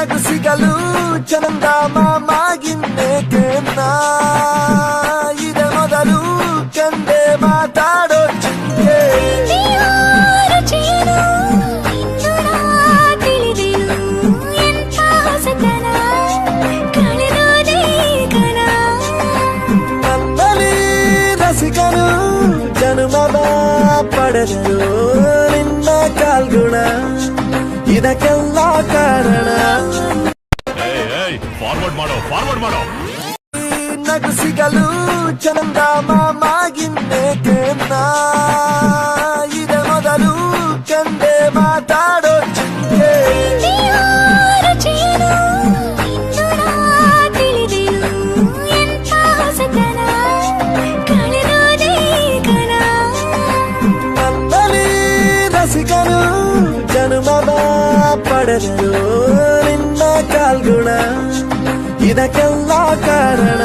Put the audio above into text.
ನಗು ಸಿಗಲು ಚಂದ ಮಾಮಾಗಿನ್ನೇಕೆ ಇದೆ ಮೊದಲು ಕಂಡೆ ಮಾತಾಡೋ ಚಿಂತೆ ನನ್ನಲ್ಲಿ ರಸಿಕನು ಜನುಮವ ಪಡೆದರು ನಿನ್ನ ಕಾಲ್ಗುಣ ಇದಕ್ಕೆಲ್ಲ ಕಾರಣ ಫಾರ್ವರ್ಡ್ ಮಾಡೋ ನಗು ಸಿಗಲು ಚಂದ ಮಾಮಾಗಿನ್ನೇಕೆ ಇದೆ ಮೊದಲು ಕಂಡೆ ಮಾತಾಡೋ ಚಿಂತೆ ನನ್ನಲ್ಲಿ ರಸಿಕನು ಜನುಮವ ಪಡೆದರು ನಿನ್ನ ಕಾಲ್ಗುಣ ಇದಕ್ಕೆಲ್ಲ ಕಾರಣ